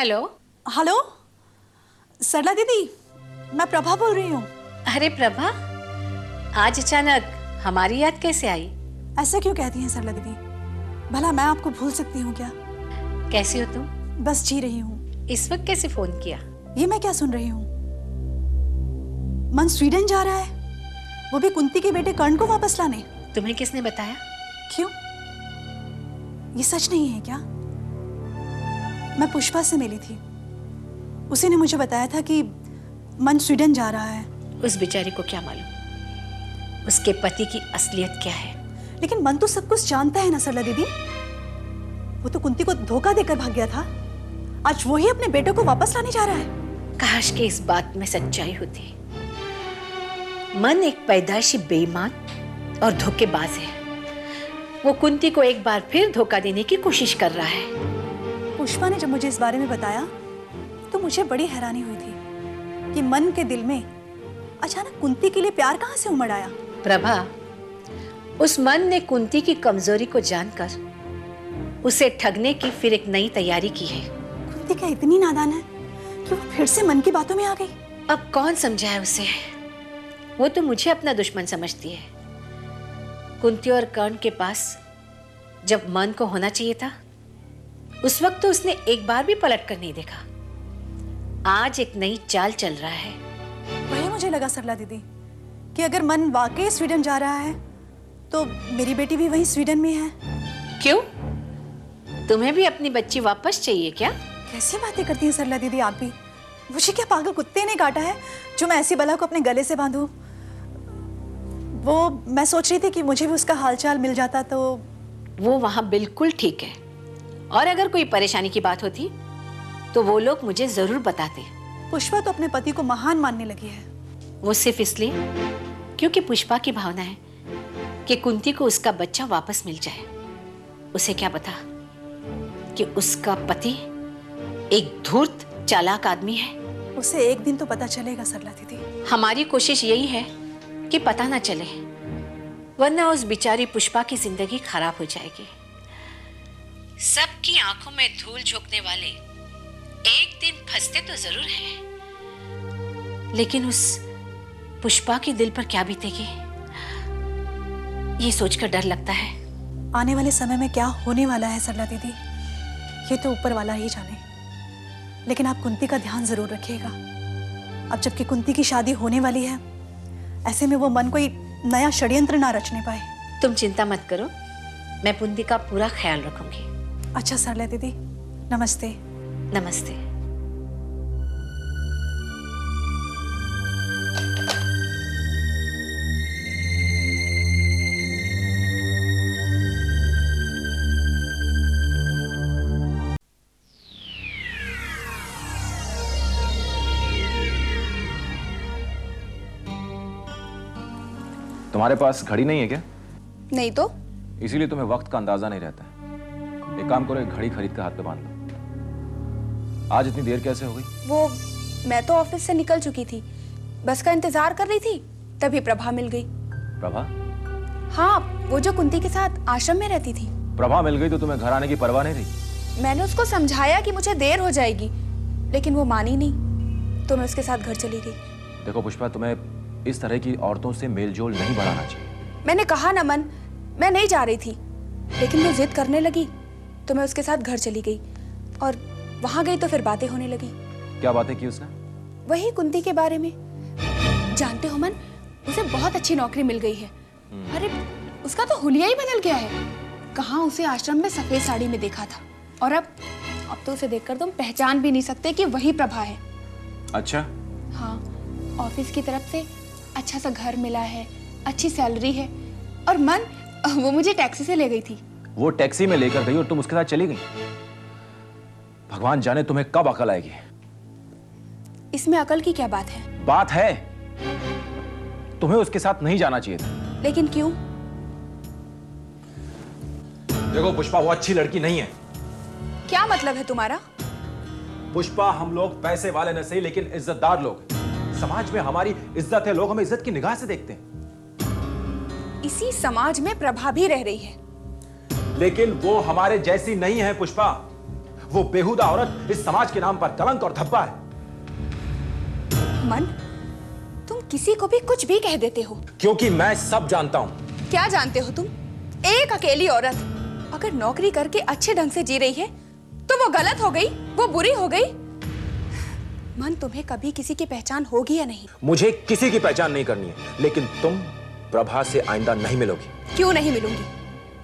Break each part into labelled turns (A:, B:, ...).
A: Hello.
B: Hello सरला दीदी, मैं प्रभा बोल रही हूँ।
A: अरे प्रभा, आज अचानक हमारी याद कैसे आई?
B: ऐसा क्यों कहती हैं सरला दीदी? भला मैं आपको भूल सकती हूँ क्या?
A: कैसी हो तुम?
B: बस जी रही हूँ।
A: इस वक्त कैसे फोन किया?
B: ये मैं क्या सुन रही हूँ? मन स्वीडन जा रहा है, वो भी कुंती के बेटे कर्ण को वापस लाने।
A: तुम्हें किसने बताया?
B: क्यों, ये सच नहीं है क्या? मैं पुष्पा से मिली थी, उसी ने मुझे बताया था कि मन स्वीडन जा रहा है।
A: उस बेचारी को क्या मालूम उसके पति की असलियत क्या है।
B: लेकिन मन तो सब कुछ जानता है ना सरला दीदी। वो तो कुंती को धोखा देकर भाग गया था, आज वही अपने बेटे को वापस लाने जा रहा है।
A: काश कि इस बात में सच्चाई होती। मन एक पैदाइशी बेईमान और धोखेबाज है। वो कुंती को एक बार फिर धोखा देने की कोशिश कर रहा है।
B: पुष्पा ने जब मुझे इस बारे में बताया तो मुझे बड़ी हैरानी हुई थी कि मन के दिल में अचानक कुंती के लिए प्यार कहां से उमड़ आया।
A: प्रभा, उस मन ने कुंती की कमजोरी को जानकर उसे ठगने की फिर एक नई तैयारी की है।
B: कुंती क्या इतनी नादान है कि वो फिर से मन की बातों में आ गई?
A: अब कौन समझाए उसे? वो तो मुझे अपना दुश्मन समझती है। कुंती और कर्ण के पास जब मन को होना चाहिए था, उस वक्त तो उसने एक बार भी पलट कर नहीं देखा। आज एक नई चाल चल रहा है।
B: वही मुझे लगा सरला दीदी कि अगर मन वाकई स्वीडन जा रहा है तो मेरी बेटी भी वहीं स्वीडन में है।
A: क्यों, तुम्हें भी अपनी बच्ची वापस चाहिए क्या?
B: कैसी बातें करती हैं सरला दीदी आप भी? मुझे क्या पागल कुत्ते ने काटा है जो मैं ऐसी बला को अपने गले से बांधूं? वो मैं सोच रही थी कि मुझे भी उसका हालचाल मिल जाता तो।
A: वो वहां बिल्कुल ठीक है, और अगर कोई परेशानी की बात होती तो वो लोग मुझे जरूर बताते।
B: पुष्पा तो अपने पति को महान मानने लगी है।
A: वो सिर्फ इसलिए क्योंकि पुष्पा की भावना है कि कुंती को उसका बच्चा वापस मिल जाए। उसे क्या पता कि उसका पति एक धूर्त चालाक आदमी है।
B: उसे एक दिन तो पता चलेगा सरला दीदी।
A: हमारी कोशिश यही है कि पता ना चले, वरना उस बेचारी पुष्पा की जिंदगी खराब हो जाएगी। सबकी आंखों में धूल झोंकने वाले एक दिन फंसते तो जरूर हैं, लेकिन उस पुष्पा के दिल पर क्या बीतेगी, ये सोचकर डर लगता है।
B: आने वाले समय में क्या होने वाला है सरला दीदी, ये तो ऊपर वाला ही जाने। लेकिन आप कुंती का ध्यान जरूर रखिएगा। अब जबकि कुंती की शादी होने वाली है, ऐसे में वो मन कोई नया षड्यंत्र ना रचने पाए।
A: तुम चिंता मत करो, मैं कुंती का पूरा ख्याल रखूंगी।
B: अच्छा सरला दीदी, नमस्ते।
A: नमस्ते।
C: तुम्हारे पास घड़ी नहीं है क्या?
D: नहीं तो?
C: इसीलिए तुम्हें वक्त का अंदाजा नहीं रहता है। एक काम करो, एक घड़ी खरीद कर हाथ पे बांध लो। आज इतनी देर कैसे हो गई?
D: वो मैं तो ऑफिस से निकल चुकी थी, बस का इंतजार कर रही थी, तभी प्रभा मिल गई।
C: प्रभा?
D: हाँ, वो जो कुंती के साथ आश्रम में रहती थी।
C: प्रभा मिल गई तो तुम्हें घर आने की परवाह नहीं रही?
D: मैंने उसको समझाया कि मुझे देर हो जाएगी, लेकिन वो मानी नहीं, तो मैं उसके साथ घर चली गई।
C: देखो पुष्पा, तुम्हें इस तरह की औरतों से मेलजोल नहीं बढ़ाना चाहिए।
D: मैंने कहा ना मन, मैं नहीं जा रही थी, लेकिन वो जिद करने लगी तो मैं उसके साथ घर चली गई, और वहां गई तो फिर बातें होने लगी।
C: क्या बातें की उसने?
D: वही कुंती के बारे में। जानते हो मन, उसे बहुत अच्छी नौकरी मिल गई है। अरे उसका तो हुलिया ही बदल गया है। कहाँ उसे आश्रम में सफेद साड़ी में देखा था, और अब तो उसे देखकर तुम पहचान भी नहीं सकते कि वही प्रभा है।
C: अच्छा?
D: हाँ, ऑफिस की तरफ से अच्छा सा घर मिला है, अच्छी सैलरी है, और मन वो मुझे टैक्सी से ले गई थी।
C: वो टैक्सी में लेकर गई और तुम उसके साथ चली गई? भगवान जाने तुम्हें कब अकल आएगी।
D: इसमें अकल की क्या बात है?
C: बात है, तुम्हें उसके साथ नहीं जाना चाहिए था।
D: लेकिन क्यों?
C: देखो पुष्पा, वो अच्छी लड़की नहीं है।
D: क्या मतलब है तुम्हारा?
C: पुष्पा, हम लोग पैसे वाले न सही, लेकिन इज्जतदार लोग हैं। समाज में हमारी इज्जत है, लोग हमें इज्जत की निगाह से देखते हैं।
D: इसी समाज में प्रभा भी रह रही है,
C: लेकिन वो हमारे जैसी नहीं है पुष्पा। वो बेहुदा औरत इस समाज के नाम पर कलंक और धब्बा है।
D: मन, तुम किसी को भी कुछ भी कह देते हो।
C: क्योंकि मैं सब जानता हूं।
D: क्या जानते हो तुम? एक अकेली औरत अगर नौकरी करके अच्छे ढंग से जी रही है तो वो गलत हो गई, वो बुरी हो गई। मन, तुम्हें कभी किसी की पहचान होगी या नहीं?
C: मुझे किसी की पहचान नहीं करनी है, लेकिन तुम प्रभा से आइंदा नहीं मिलोगी।
D: क्यों नहीं मिलूंगी?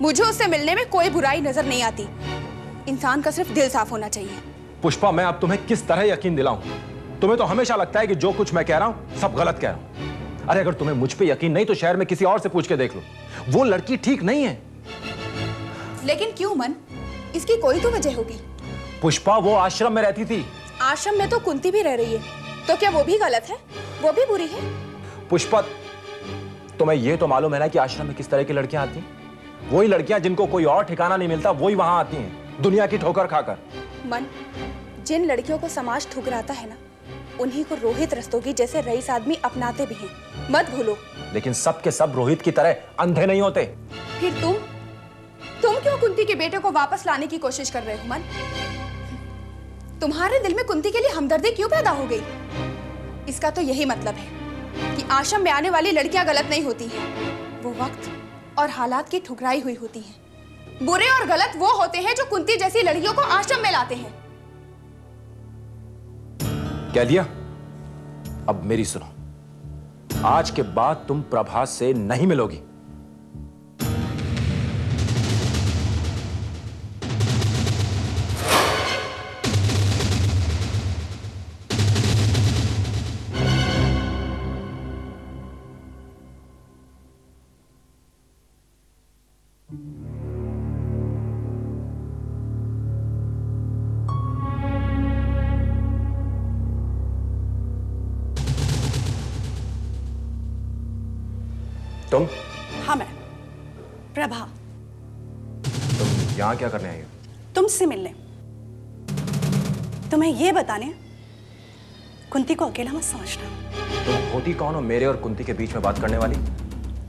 D: मुझे उससे मिलने में कोई बुराई नजर नहीं आती। इंसान का सिर्फ दिल साफ होना चाहिए।
C: पुष्पा, मैं अब तुम्हें किस तरह यकीन दिलाऊं? तुम्हें तो हमेशा लगता है कि जो कुछ मैं कह रहा हूं सब गलत कह रहा हूं। अरे अगर तुम्हें मुझ पे यकीन नहीं तो शहर में किसी और से पूछ के देख लो। वो लड़की ठीक नहीं है।
D: लेकिन क्यों मन? इसकी कोई तो वजह होगी।
C: पुष्पा, वो आश्रम में रहती थी।
D: आश्रम में तो कुंती भी रह रही है, तो क्या वो भी गलत है? वो भी बुरी है?
C: पुष्पा, तुम्हें यह तो मालूम है ना कि आश्रम में किस तरह की लड़कियां आती हैं? वही लड़कियां जिनको कोई और ठिकाना नहीं मिलता, वही वहां आती हैं, दुनिया की ठोकर खाकर।
D: मन, जिन लड़कियों को समाज ठुकराता है ना, उन्हीं को रोहित रस्तोगी जैसे रईस आदमी अपनाते भी हैं। मत भूलो।
C: लेकिन सब के सब रोहित की तरह अंधे नहीं होते।
D: फिर तुम क्यों कुंती के बेटे को वापस लाने की कोशिश कर रहे हो मन? तुम्हारे दिल में कुंती के लिए हमदर्दी क्यों पैदा हो गई? इसका तो यही मतलब है कि आश्रम में आने वाली लड़कियां गलत नहीं होती हैं। वो वक्त और हालात की ठुकराई हुई होती हैं। बुरे और गलत वो होते हैं जो कुंती जैसी लड़कियों को आश्रम में लाते हैं।
C: कह दिया? अब मेरी सुनो। आज के बाद तुम प्रभा से नहीं मिलोगी। तुम?
B: हाँ, मैं प्रभा।
C: तुम यहां क्या करने आई हो?
B: तुमसे मिलने, तुम्हें यह बताने कुंती को अकेला मत समझना।
C: तुम होती कौन हो मेरे और कुंती के बीच में बात करने वाली?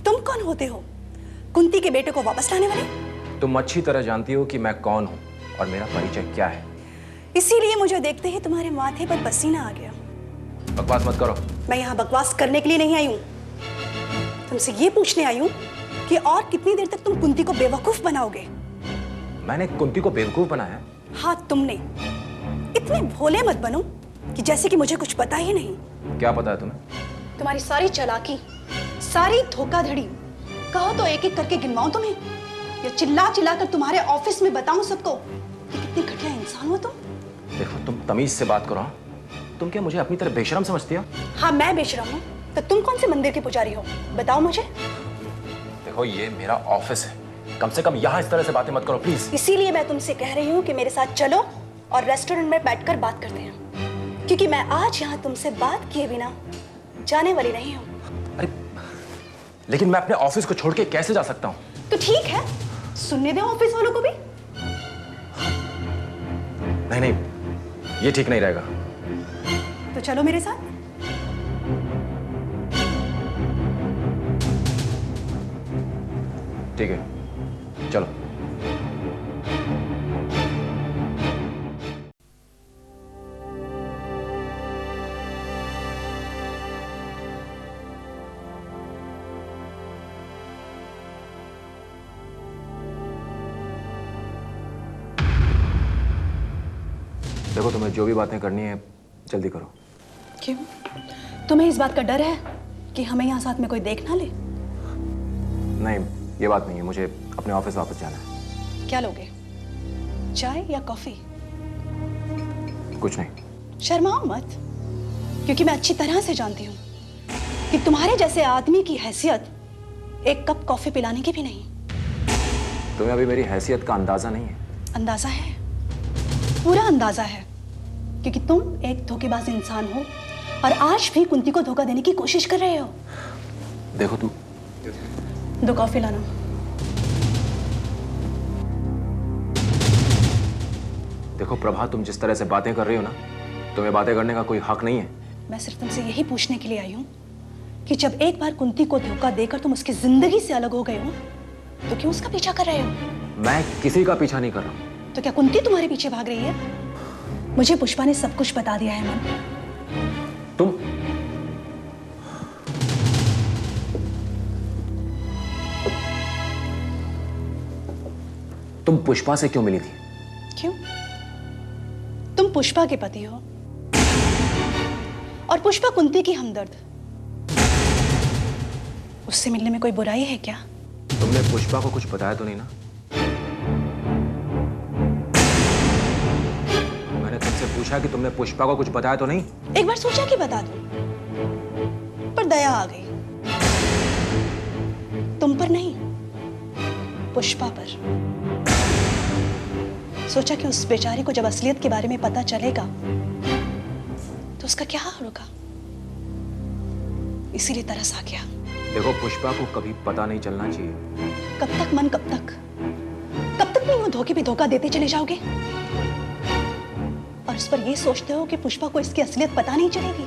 B: तुम कौन होते हो कुंती के बेटे को वापस लाने वाले?
C: तुम अच्छी तरह जानती हो कि मैं कौन हूं और मेरा परिचय क्या है।
B: इसीलिए मुझे देखते ही तुम्हारे माथे पर पसीना आ गया।
C: बकवास मत करो।
B: मैं यहाँ बकवास करने के लिए नहीं आई हूँ, तुमसे ये पूछने आई हूँ कि और कितनी देर तक तुम कुंती को बेवकूफ बनाओगे?
C: मैंने कुंती को बेवकूफ बनाया?
B: हाँ, तुमने। इतने भोले मत बनो कि जैसे कि मुझे कुछ पता ही नहीं।
C: क्या पता है तुम्हें?
B: तुम्हारी सारी चालाकी, सारी धोखाधड़ी, कहो तो एक एक करके गिनवाऊं तुम्हें, या चिल्ला चिल्ला कर तुम्हारे ऑफिस में बताऊं सबको कि कितनी घटिया इंसान हो तुम?
C: देखो, तुम तमीज से बात करो। तुम क्या मुझे अपनी तरह बेशरम समझती हो?
B: हाँ, मैं बेशरम हूँ तो तुम कौन से मंदिर के पुजारी हो? बताओ मुझे।
C: देखो, ये मेरा ऑफिस है, कम से कम यहाँ इस तरह से बातें मत करो प्लीज।
B: इसीलिए मैं तुमसे कह रही हूँ कि मेरे साथ चलो और रेस्टोरेंट में बैठकर बात करते हैं, क्योंकि मैं आज यहाँ तुमसे बात किए बिना जाने वाली नहीं हूँ।
C: अरे, लेकिन मैं अपने ऑफिस को छोड़ के कैसे जा सकता हूँ?
B: तो ठीक है, सुनने दो ऑफिस वालों को भी।
C: नहीं नहीं, ये ठीक नहीं रहेगा।
B: तो चलो मेरे साथ।
C: ठीक है, चलो। देखो, तुम्हें जो भी बातें करनी है जल्दी करो।
B: क्यों? तुम्हें इस बात का डर है कि हमें यहाँ साथ में कोई देख ना ले?
C: नहीं, ये बात नहीं है। मुझे अपने ऑफिस वापस जाना है।
B: क्या लोगे, चाय या कॉफी?
C: कुछ नहीं।
B: शर्माओ मत, क्योंकि मैं अच्छी तरह से जानती हूँ कि तुम्हारे जैसे आदमी की हैसियत एक कप कॉफी पिलाने की भी नहीं।
C: तुम्हें अभी मेरी हैसियत का अंदाजा नहीं है।
B: अंदाजा है, पूरा अंदाजा है, क्योंकि तुम एक धोखेबाज इंसान हो और आज भी कुंती को धोखा देने की कोशिश कर रहे हो।
C: देखो, तुम
B: 2 कॉफी लाना।
C: देखो प्रभा, तुम जिस तरह से बातें कर रही हो ना, तुम्हें बातें करने का कोई हक नहीं है।
B: मैं सिर्फ तुमसे यही पूछने के लिए आई हूँ कि जब एक बार कुंती को धोखा देकर तुम उसकी जिंदगी से अलग हो गए हो, तो क्यों उसका पीछा कर रहे हो?
C: मैं किसी का पीछा नहीं कर रहा हूँ।
B: तो क्या कुंती तुम्हारे पीछे भाग रही है? मुझे पुष्पा ने सब कुछ बता दिया है मन।
C: तुम पुष्पा से क्यों मिली थी?
B: क्यों? तुम पुष्पा के पति हो और पुष्पा कुंती की हमदर्द। उससे मिलने में कोई बुराई है क्या?
C: तुमने पुष्पा को कुछ बताया तो नहीं ना? मैंने तुमसे पूछा कि तुमने पुष्पा को कुछ बताया तो नहीं?
B: एक बार सोचा कि बता दूं, पर दया आ गई। तुम पर नहीं, पुष्पा पर। सोचा कि उस बेचारी को जब असलियत के बारे में पता चलेगा तो उसका क्या हाल होगा, इसीलिए तरस आ गया।
C: देखो, पुष्पा को कभी पता नहीं चलना चाहिए।
B: कब तक मन, कब तक? कब तक तुम धोखे पे धोखा देते चले जाओगे और उस पर ये सोचते हो कि पुष्पा को इसकी असलियत पता नहीं चलेगी?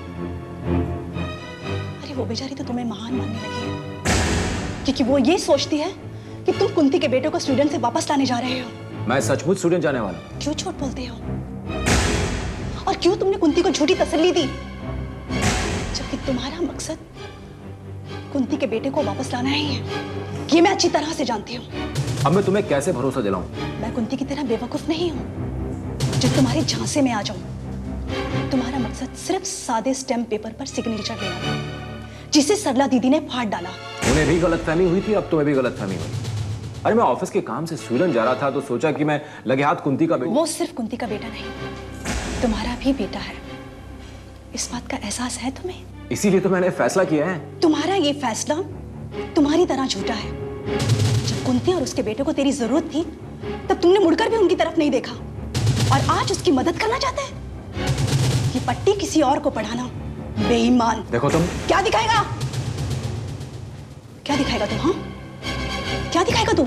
B: अरे वो बेचारी तो तुम्हें महान मानने लगी है क्योंकि वो ये सोचती है कि तुम कुंती के बेटे को स्वीडन से वापस लाने जा रहे हो।
C: मैं सचमुच स्वीडन जाने वाला हूं।
B: क्यों झूठ बोलते हो? और क्यों तुमने कुंती को झूठी तसल्ली दी जबकि तुम्हारा मकसद कुंती के बेटे को वापस लाना ही है? ये मैं अच्छी तरह से जानती हूँ।
C: अब मैं तुम्हें कैसे भरोसा दिलाऊं?
B: मैं कुंती की तरह बेवकूफ नहीं हूँ जो तुम्हारे झांसे में आ जाऊं। तुम्हारा मकसद सिर्फ सादे स्टैम्प पेपर पर सिग्नेचर लेना था, जिसे सरला दीदी ने फाड़ डाला।
C: उन्हें भी गलतफहमी हुई थी, अब तुम्हें भी गलतफहमी हुई। अरे मैं ऑफिस के काम से स्वीडन जा रहा था तो सोचा कि मैं लगे हाथ कुंती का बेटा।
B: वो सिर्फ कुंती का बेटा नहीं, तुम्हारा भी बेटा है। इस बात का एहसास है तुम्हें?
C: इसीलिए तो मैंने फैसला किया है।
B: तुम्हारा ये फैसला तुम्हारी तरह झूठा है। जब कुंती और उसके बेटे को तेरी जरूरत थी तब तुमने मुड़कर भी उनकी तरफ नहीं देखा और आज उसकी मदद करना चाहता है। ये पट्टी किसी और को पढ़ाना बेईमान।
C: देखो तुम
B: क्या दिखाएगा? क्या दिखाएगा तू? हाँ, क्या दिखाएगा तू?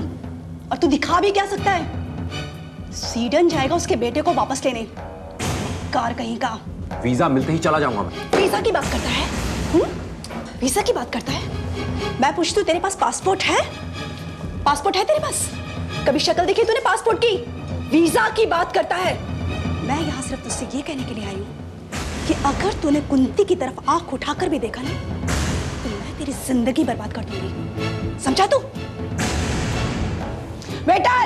B: और तू दिखा भी क्या सकता है? स्वीडन जाएगा उसके बेटे को वापस लेने। कार कहीं का।
C: वीजा मिलते ही चला जाऊंगा मैं।
B: वीजा की बात करता है? वीजा की बात करता है? मैं पूछती हूँ, तेरे पास पासपोर्ट है? पासपोर्ट है तेरे पास? कभी शक्ल देखी तूने पासपोर्ट की? वीजा की बात करता है। मैं यहाँ सिर्फ तुझसे ये कहने के लिए आई हूँ कि अगर तूने कुंती की तरफ आंख उठाकर भी देखा ना तो मैं तेरी जिंदगी बर्बाद कर दूंगी। समझा तू? वेटर,